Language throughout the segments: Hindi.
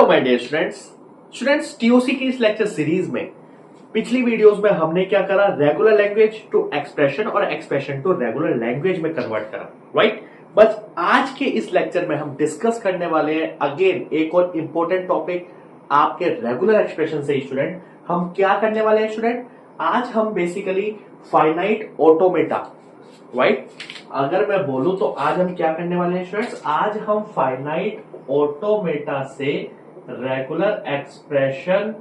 Hello my dear students TOC की इस लेक्चर सीरीज में पिछली वीडियोस में हमने क्या करा, रेगुलर लैंग्वेज टू एक्सप्रेशन और एक्सप्रेशन टू रेगुलर लैंग्वेज में कन्वर्ट करा, राइट। बस आज के इस लेक्चर में हम डिस्कस करने वाले हैं अगेन एक और इंपॉर्टेंट टॉपिक आपके रेगुलर एक्सप्रेशन से। स्टूडेंट हम क्या करने वाले हैं स्टूडेंट, आज हम बेसिकली फाइनाइट ऑटोमेटा, राइट। अगर मैं बोलूं तो आज हम क्या करने वाले हैं स्टूडेंट्स, आज हम फाइनाइट ऑटोमेटा से रेगुलर एक्सप्रेशन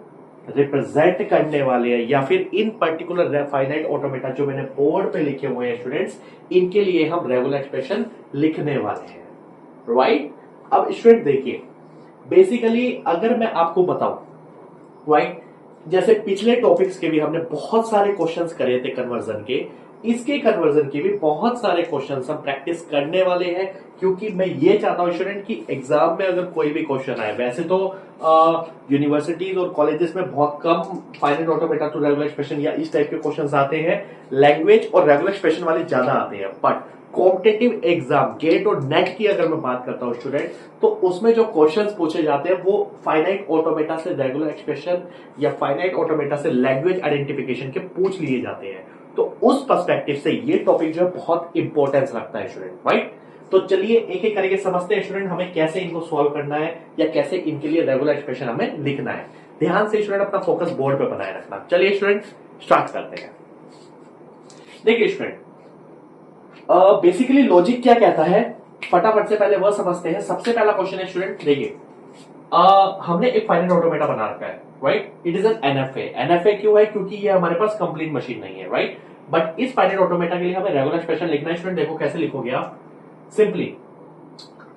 रिप्रेजेंट करने वाले हैं, या फिर इन पर्टिकुलर फाइनाइट ऑटोमेटा जो मैंने बोर्ड पे लिखे हुए हैं स्टूडेंट्स, इनके लिए हम रेगुलर एक्सप्रेशन लिखने वाले हैं, राइट। अब स्टूडेंट देखिए, बेसिकली अगर मैं आपको बताऊं, राइट, जैसे पिछले टॉपिक्स के भी हमने बहुत सारे क्वेश्चंस करे थे कन्वर्जन के, इसके कन्वर्जन के भी बहुत सारे क्वेश्चंस हम प्रैक्टिस करने वाले हैं, क्योंकि मैं ये चाहता हूं स्टूडेंट कि एग्जाम में अगर कोई भी क्वेश्चन आए, वैसे तो यूनिवर्सिटीज और कॉलेजेस में बहुत कम finite automata to regular expression या इस टाइप के क्वेश्चंस आते हैं, लैंग्वेज और रेगुलर एक्सप्रेशन वाले ज्यादा आते हैं। बट कॉम्पिटिटिव एग्जाम गेट और नेट की अगर मैं बात करता हूं स्टूडेंट, तो उसमें जो क्वेश्चंस पूछे जाते हैं वो फाइनाइट ऑटोमेटा से रेगुलर एक्सप्रेशन या फाइनाइट ऑटोमेटा से लैंग्वेज आइडेंटिफिकेशन के पूछ लिए जाते हैं। तो उस पर्सपेक्टिव से ये टॉपिक जो है बहुत इंपॉर्टेंस रखता है स्टूडेंट, राइट। तो चलिए एक एक करके समझते हैं स्टूडेंट, हमें कैसे इनको सॉल्व करना है या कैसे इनके लिए रेगुलर एक्सप्रेशन हमें लिखना है। ध्यान से स्टूडेंट अपना फोकस बोर्ड पे बनाए रखना। चलिए स्टूडेंट स्टार्ट करते हैं। देखिए स्टूडेंट, बेसिकली लॉजिक क्या कहता है, फटाफट से पहले वह समझते हैं। सबसे पहला क्वेश्चन है स्टूडेंट, देखिए हमने एक फाइनाइट ऑटोमेटा बना रखा है, right. It is an NFA. NFA क्यों है, क्योंकि ये हमारे पास कंप्लीट मशीन नहीं है, राइट। बट इस फाइनाइट ऑटोमेटा के लिए हमें रेगुलर एक्सप्रेशन लिखना है स्टूडेंट। देखो कैसे लिखोगे आप, सिंपली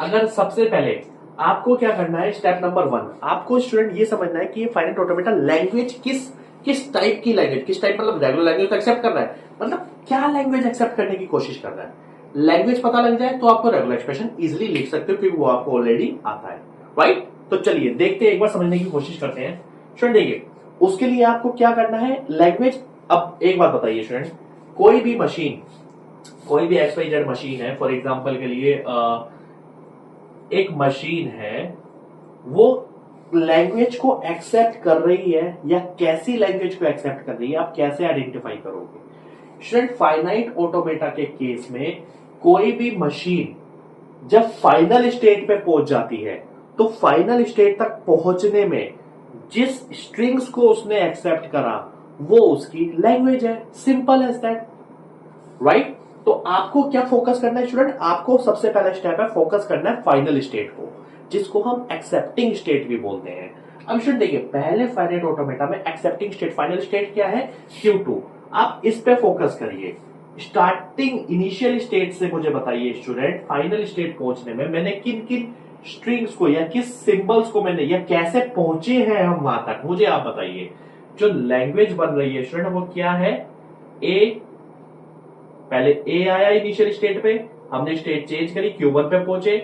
अगर सबसे पहले आपको क्या करना है, स्टेप नंबर 1 आपको स्टूडेंट ये समझना है कि ये फाइनाइट ऑटोमेटा लैंग्वेज किस टाइप की लैंग्वेज, किस टाइप मतलब रेगुलर लैंग्वेज तो एक्सेप्ट कर रहा है, मतलब क्या लैंग्वेज एक्सेप्ट करने की कोशिश कर रहा है। लैंग्वेज पता लग जाए तो आपको रेगुलर एक्सप्रेशन इजिली लिख सकते हो, क्योंकि वो आपको ऑलरेडी आता है, राइट। तो चलिए देखते हैं, एक बार समझने की कोशिश करते हैं स्टूडेंट। देखिए उसके लिए आपको क्या करना है, लैंग्वेज। अब एक बात बताइए स्टूडेंट, कोई भी मशीन, कोई भी XYZ मशीन है, फॉर एग्जांपल के लिए एक मशीन है, वो लैंग्वेज को एक्सेप्ट कर रही है या कैसी लैंग्वेज को एक्सेप्ट कर रही है, आप कैसे आइडेंटिफाई करोगे स्टूडेंट। फाइनाइट ऑटोमेटा के केस में कोई भी मशीन जब फाइनल स्टेट पे पहुंच जाती है, तो फाइनल स्टेट तक पहुंचने में जिस स्ट्रिंग्स को उसने एक्सेप्ट करा वो उसकी लैंग्वेज है, सिंपल एज दैट, राइट। तो आपको क्या फोकस करना है स्टूडेंट, आपको सबसे पहला स्टेप है फोकस करना है फाइनल स्टेट को, जिसको हम एक्सेप्टिंग स्टेट भी बोलते हैं। अब स्टूडेंट देखिए, पहले फाइनाइट ऑटोमेटा में एक्सेप्टिंग स्टेट, फाइनल स्टेट क्या है, Q2। आप इस पे फोकस करिए। स्टार्टिंग इनिशियल स्टेट से मुझे बताइए स्टूडेंट, फाइनल स्टेट पहुंचने में मैंने किन किन स्ट्रिंग्स को या किस सिंबल्स को मैंने, या कैसे पहुंचे हैं हम वहां तक, मुझे आप बताइए। जो लैंग्वेज बन रही है स्टूडेंट वो क्या है, ए, पहले ए आया इनिशियल स्टेट पे, हमने स्टेट चेंज करी, Q1 पे पहुंचे,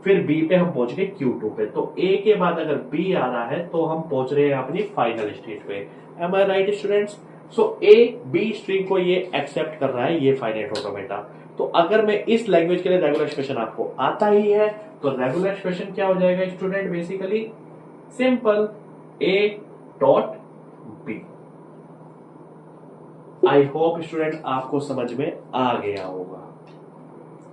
फिर बी पे हम पहुंच गए Q2 पे। तो ए के बाद अगर बी आ रहा है तो हम पहुंच रहे हैं अपनी फाइनल स्टेट पे। Am I right students. So A B string को ये एक्सेप्ट कर रहा है, ये फाइनाइट ऑटोमेटा। तो अगर मैं इस लैंग्वेज के लिए रेगुलर एक्सप्रेशन आपको आता ही है, तो रेगुलर एक्सप्रेशन क्या हो जाएगा student, basically simple A dot B. I hope student आपको समझ में आ गया होगा,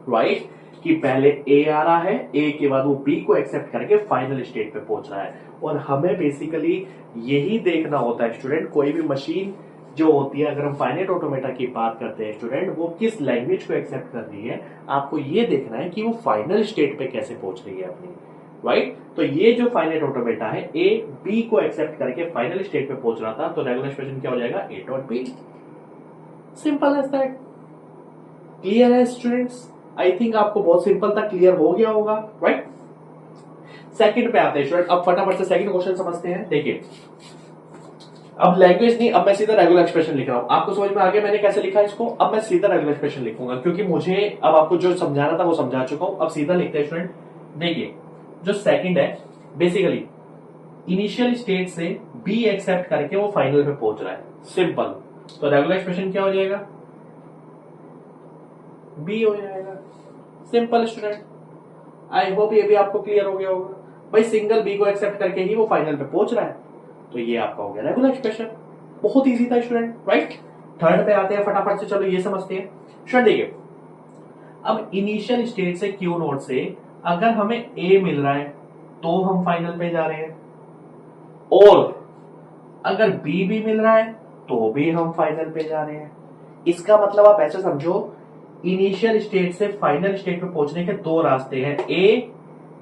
राइट, कि पहले ए आ रहा है, ए के बाद वो बी को एक्सेप्ट करके फाइनल स्टेट पे पहुंच रहा है। और हमें बेसिकली यही देखना होता है स्टूडेंट, कोई भी मशीन जो होती है, अगर हम फाइनाइट ऑटोमेटा की बात करते हैं स्टूडेंट, वो किस लैंग्वेज को एक्सेप्ट कर रही है, आपको ये देखना है कि वो फाइनल स्टेट पे कैसे पहुंच रही है अपनी, राइट। तो ये जो फाइनाइट ऑटोमेटा है, ए बी को एक्सेप्ट करके फाइनल स्टेट पे पहुंच रहा था, तो रेगुलर एक्सप्रेशन क्या हो जाएगा, A dot B, simple as that. Clear है स्टूडेंट्स, आई थिंक आपको बहुत सिंपल था, क्लियर हो गया होगा, राइट। सेकंड पे आते हैं स्टूडेंट, अब फटाफट से सेकंड क्वेश्चन समझते हैं। देखिए अब लैंग्वेज नहीं, अब मैं सीधा रेगुलर एक्सप्रेशन लिख रहा हूं। आपको समझ में आ गया मैंने कैसे लिखा इसको, अब मैं सीधा रेगुलर एक्सप्रेशन लिखूंगा, क्योंकि मुझे अब आपको जो समझाना था वो समझा चुका हूं। अब सीधा लिखते हैं स्टूडेंट। देखिए जो सेकंड है, बेसिकली इनिशियल स्टेट से बी एक्सेप्ट करके वो फाइनल पे पहुंच रहा है, सिंपल। तो रेगुलर एक्सप्रेशन क्या हो जाएगा, बी हो जाएगा, सिंपल स्टूडेंट। आई होप ये भी आपको क्लियर हो गया होगा। भाई सिंगल बी को एक्सेप्ट करके ही वो फाइनल पे पहुंच रहा है, तो ये आपका हो गया रेगुलर एक्सप्रेशन। बहुत इजी था स्टूडेंट, राइट। थर्ड पे आते हैं फटाफट से, चलो ये समझते हैं स्टूडेंट। देखिए अब इनिशियल स्टेट से क्यू नोट से अगर हमें ए मिल रहा है तो हम फाइनल पे जा रहे हैं, और अगर बी भी मिल रहा है तो भी हम फाइनल पे जा रहे हैं। इसका मतलब आप ऐसे समझो, इनिशियल स्टेट से फाइनल स्टेट पे पहुंचने के दो रास्ते हैं, ए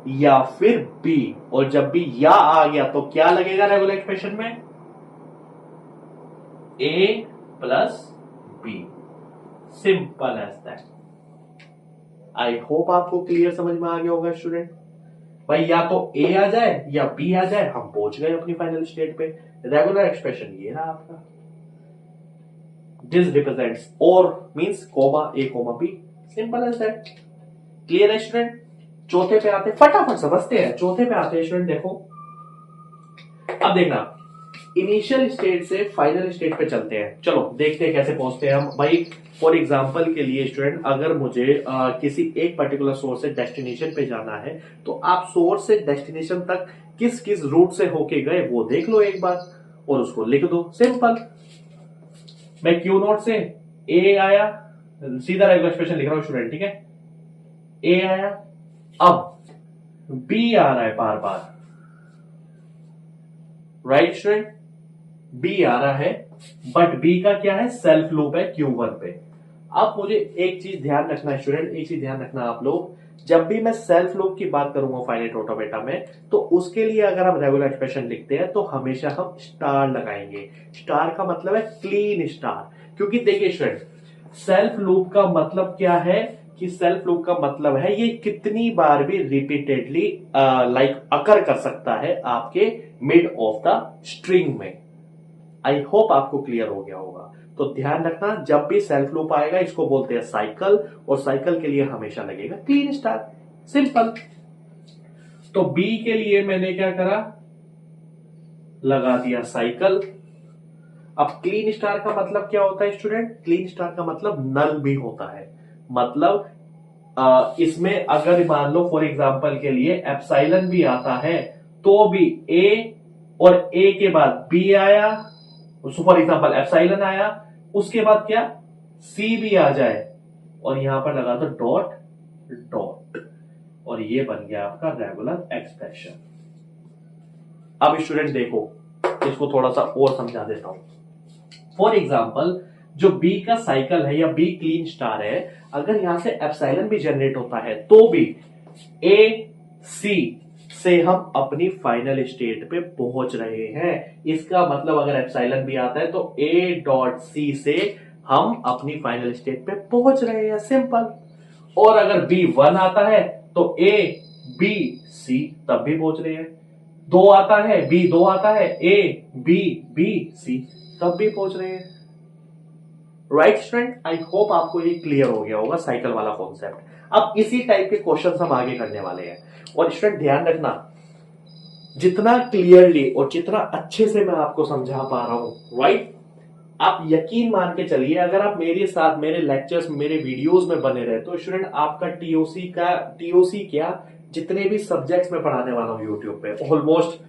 या फिर बी, और जब भी या आ गया तो क्या लगेगा रेगुलर एक्सप्रेशन में, A plus B, simple as that. I hope आपको क्लियर समझ में आ गया होगा स्टूडेंट। भाई या तो ए आ जाए या बी आ जाए, हम पहुंच गए अपनी फाइनल स्टेट पे। रेगुलर एक्सप्रेशन ये रहा आपका। दिस रिप्रेजेंट्स और means comma A comma B, simple as that. Clear है स्टूडेंट। चौथे पे आते, फटाफट समझते हैं। चौथे पे आते हैं स्टूडेंट, देखो अब देखना, इनिशियल स्टेट से फाइनल स्टेट पे चलते हैं। चलो देखते हैं कैसे पहुंचते हैं हम। भाई फॉर एग्जांपल के लिए स्टूडेंट, अगर मुझे किसी एक पर्टिकुलर सोर्स से डेस्टिनेशन पे जाना है, तो आप सोर्स से डेस्टिनेशन तक किस किस रूट से होके गए वो देख लो एक बार और उसको लिख दो, सिंपल। मैं क्यू नोट से ए आया, सीधा रेगुलर एक्सप्रेशन लिख रहा हूं स्टूडेंट, ठीक है। ए आया, अब बी आ रहा है बार बार, राइट स्टूडेंट, बी आ रहा है, बट बी का क्या है, सेल्फ लूप है Q1 पे। अब मुझे एक चीज ध्यान रखना है स्टूडेंट, एक चीज ध्यान रखना आप लोग, जब भी मैं सेल्फ लूप की बात करूंगा फाइनाइट ऑटोमेटा में, तो उसके लिए अगर हम रेगुलर एक्सप्रेशन लिखते हैं तो हमेशा हम स्टार लगाएंगे। स्टार का मतलब है क्लीन स्टार, क्योंकि देखिए स्टूडेंट, सेल्फ लूप का मतलब क्या है कि सेल्फ लूप का मतलब है ये कितनी बार भी रिपीटेडली लाइक अकर कर सकता है आपके मिड ऑफ द स्ट्रिंग में। आई होप आपको क्लियर हो गया होगा। तो ध्यान रखना, जब भी सेल्फ लूप आएगा इसको बोलते हैं साइकिल, और साइकिल के लिए हमेशा लगेगा क्लीन स्टार, सिंपल। तो बी के लिए मैंने क्या करा, लगा दिया साइकिल। अब क्लीन स्टार का मतलब क्या होता है स्टूडेंट, क्लीन स्टार का मतलब नल भी होता है। मतलब इसमें अगर मान लो फॉर एग्जांपल के लिए एप्सिलॉन भी आता है तो भी ए और ए के बाद बी आया, फॉर एग्जांपल एप्सिलॉन आया, उसके बाद क्या सी भी आ जाए और यहां पर लगा दो डॉट डॉट, और ये बन गया आपका रेगुलर एक्सप्रेशन। अब स्टूडेंट देखो, इसको थोड़ा सा और समझा देता हूं। फॉर एग्जाम्पल जो बी का साइकिल है या बी क्लीन स्टार है, अगर यहां से एप्सिलॉन भी जनरेट होता है तो भी ए सी से हम अपनी फाइनल स्टेट पे पहुंच रहे हैं। इसका मतलब अगर एप्सिलॉन भी आता है तो ए डॉट सी से हम अपनी फाइनल स्टेट पे पहुंच रहे हैं, सिंपल। और अगर बी वन आता है तो ए बी सी तब भी पहुंच रहे हैं। दो आता है, बी दो आता है, ए बी बी सी तब भी पहुंच रहे हैं, राइट स्टूडेंट। आई होप आपको ये क्लियर हो गया होगा साइकिल वाला कॉन्सेप्ट। अब इसी टाइप के क्वेश्चन हम आगे करने वाले हैं, और स्टूडेंट ध्यान रखना, जितना क्लियरली और जितना अच्छे से मैं आपको समझा पा रहा हूं, राइट, आप यकीन मान के चलिए, अगर आप मेरे साथ मेरे लेक्चर्स मेरे वीडियोस में बने रहे तो स्टूडेंट आपका टीओसी क्या, जितने भी सब्जेक्ट्स में पढ़ाने वाला हूं यूट्यूब पे, ऑलमोस्ट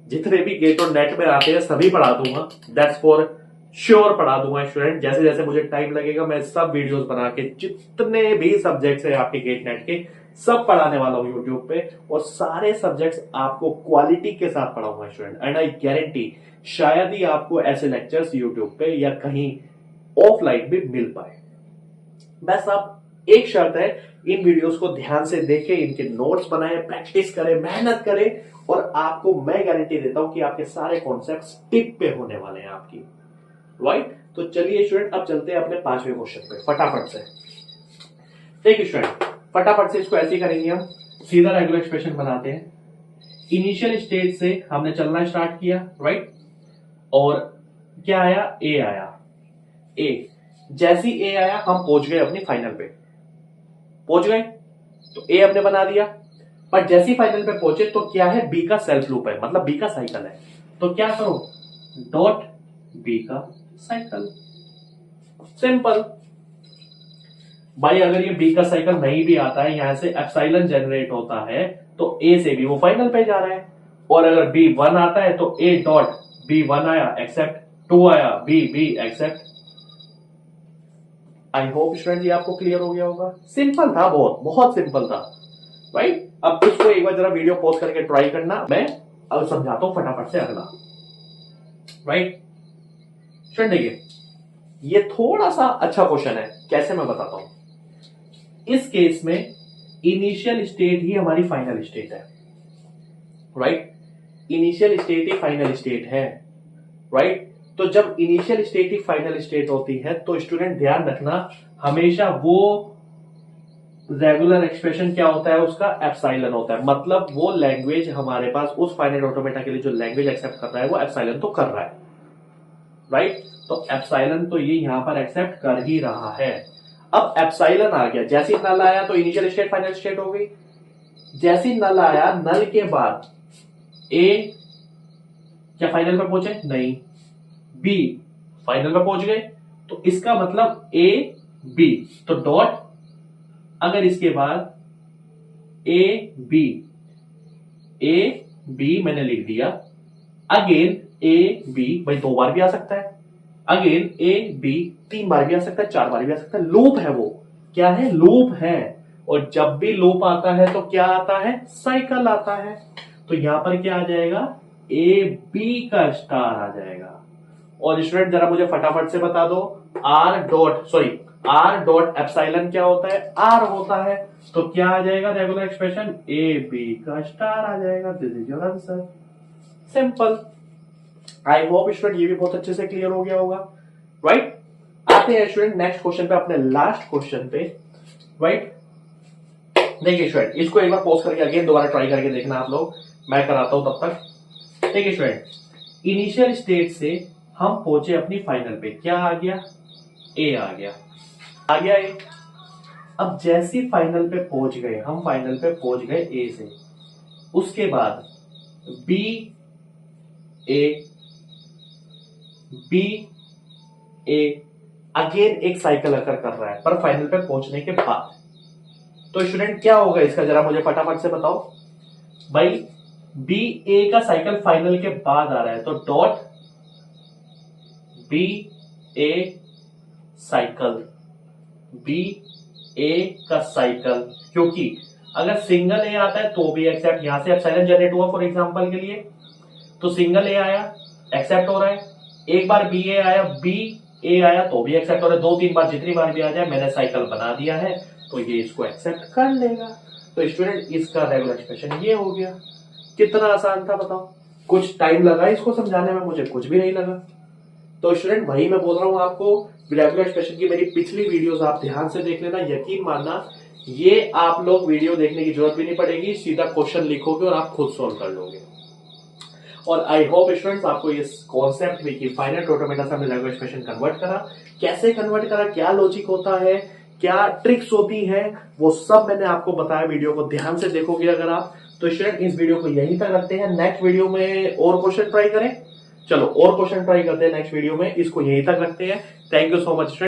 जितने भी गेट और नेट में आते हैं सभी पढ़ा दूंगा, दैट्स फॉर श्योर पढ़ा दूंगा स्टूडेंट। जैसे जैसे मुझे टाइम लगेगा मैं सब वीडियोस बना के जितने भी सब्जेक्ट्स है आपके गेट नेट के सब पढ़ाने वाला हूं यूट्यूब पे, और सारे सब्जेक्ट्स आपको क्वालिटी के साथ पढ़ाऊंगा स्टूडेंट। एंड आई गारंटी शायद ही आपको ऐसे लेक्चर्स यूट्यूब पे या कहीं ऑफलाइन भी मिल पाए। बस आप एक शर्त है, इन वीडियोस को ध्यान से देखें, इनके नोट्स बनाएं, प्रैक्टिस करें, मेहनत करें, और आपको मैं गारंटी देता हूं कि आपके सारे कॉन्सेप्ट्स टिप पे होने वाले हैं आपकी, राइट। तो चलिए स्टूडेंट अब चलते हैं अपने पांचवें क्वेश्चन पे फटाफट से। देखिए स्टूडेंट, फटाफट से इसको ऐसे ही करेंगे हम, सीधा रेगुलर एक्सप्रेशन बनाते हैं। इनिशियल स्टेज से हमने चलना स्टार्ट किया, राइट, और क्या आया, ए आया। ए जैसी ए आया हम पहुंच गए अपनी फाइनल पे, पहुंच गए तो ए हमने बना दिया। पर जैसी फाइनल पे पहुंचे तो क्या है, बी का सेल्फ लूप है, मतलब बी का साइकिल है, तो क्या करो, डॉट बी का साइकिल, सिंपल। भाई अगर ये बी का साइकिल नहीं भी आता है, यहां से एप्सिलॉन जनरेट होता है तो ए से भी वो फाइनल पे जा रहा है। और अगर बी 1 आता है तो ए डॉट बी 1 आया एक्सेप्ट, 2 आया B B accept. I hope student ये आपको क्लियर हो गया होगा। सिंपल था, बहुत बहुत सिंपल था, राइट। अब इसको एक बार जरा वीडियो पॉज करके ट्राई करना, मैं अब समझाता हूं फटाफट से अगला, राइट। स्टूडेंट देखिए, ये थोड़ा सा अच्छा क्वेश्चन है, कैसे मैं बताता हूं। इस केस में इनिशियल स्टेट ही हमारी फाइनल स्टेट है, राइट। इनिशियल स्टेट ही फाइनल स्टेट है, राइट। तो जब इनिशियल स्टेट ही फाइनल स्टेट होती है तो स्टूडेंट ध्यान रखना, हमेशा वो रेगुलर एक्सप्रेशन क्या होता है उसका, एप्सिलॉन होता है। मतलब वो लैंग्वेज हमारे पास उस फाइनाइट ऑटोमेटा के लिए जो लैंग्वेज एक्सेप्ट कर रहा है वो एप्सिलॉन तो कर रहा है, राइट। तो एप्सिलॉन तो ये यहां पर एक्सेप्ट कर ही रहा है। अब एप्सिलॉन आ गया, जैसे ही नल आया तो इनिशियल स्टेट फाइनल स्टेट हो गई। जैसे ही नल आया, नल के बाद ए क्या फाइनल पे पहुंचे, नहीं, बी फाइनल पे पहुंच गए। तो इसका मतलब ए बी, तो डॉट, अगर इसके बाद ए बी मैंने लिख दिया, अगेन ए बी, भाई 2 बार भी आ सकता है, अगेन ए बी 3 बार भी आ सकता है, 4 बार भी आ सकता है। लूप है, वो क्या है, लूप है। और जब भी लूप आता है तो क्या आता है, साइकिल आता है। तो यहां पर क्या आ जाएगा, ए बी का स्टार आ जाएगा। और स्टूडेंट जरा मुझे फटाफट से बता दो, आर डॉट एप्सिलॉन क्या होता है, आर होता है। तो क्या आ जाएगा रेगुलर एक्सप्रेशन, ए बी का स्टार आ जाएगा। This is your answer, simple. I hope student ये भी बहुत अच्छे से क्लियर हो गया होगा, राइट। आते हैं स्टूडेंट नेक्स्ट क्वेश्चन पे, अपने लास्ट क्वेश्चन पे, राइट। देखिए स्टूडेंट, इसको एक बार पॉज करके अगेन दोबारा ट्राई करके देखना आप लोग, मैं कराता हूं तब तक। देखिए स्टूडेंट, इनिशियल स्टेट से हम पहुंचे अपनी फाइनल पे, क्या आ गया, ए आ गया ए। अब जैसे फाइनल पे पहुंच गए, हम फाइनल पे पहुंच गए ए से, उसके बाद बी ए अगेन एक साइकिल अकर कर रहा है, पर फाइनल पे पहुंचने के बाद। तो स्टूडेंट क्या होगा इसका, जरा मुझे फटाफट से बताओ। भाई बी ए का साइकिल फाइनल के बाद आ रहा है, तो डॉट बी ए साइकिल, बी ए का साइकिल। क्योंकि अगर सिंगल ए आता है तो भी एक्सेप्ट, यहां से एप्सिलॉन जनरेट हुआ फॉर एग्जांपल के लिए, तो सिंगल ए आया एक्सेप्ट हो रहा है। एक बार बी ए आया, बी ए आया तो भी एक्सेप्ट हो रहा है। 2-3 बार जितनी बार भी आ जाए, मैंने साइकिल बना दिया है तो ये इसको एक्सेप्ट कर लेगा। तो स्टूडेंट इसका रेगुलर एक्सप्रेशन ये हो गया। कितना आसान था बताओ, कुछ टाइम लगा इसको समझाने में, मुझे कुछ भी नहीं लगा। तो स्टूडेंट वही मैं बोल रहा हूं आपको, रेगुलर एक्सप्रेशन की मेरी पिछली वीडियोस आप ध्यान से देख लेना, यकीन मानना ये आप लोग वीडियो देखने की जरूरत भी नहीं पड़ेगी, सीधा क्वेश्चन लिखोगे और आप खुद सोल्व कर लोगे। और आई होप स्टूडेंट्स आपको ये कॉन्सेप्ट भी कि फाइनाइट ऑटोमेटा से हमने रेगुलर एक्सप्रेशन कन्वर्ट करा, कैसे कन्वर्ट करा, क्या लॉजिक होता है, क्या ट्रिक्स होती है, वो सब मैंने आपको बताया। वीडियो को ध्यान से देखोगे अगर आप, तो स्टूडेंट इस वीडियो को यहीं तक रखते हैं। नेक्स्ट वीडियो में और क्वेश्चन ट्राई करें, चलो और क्वेश्चन ट्राई करते हैं नेक्स्ट वीडियो में, इसको यहीं तक रखते हैं। Thank you so much student.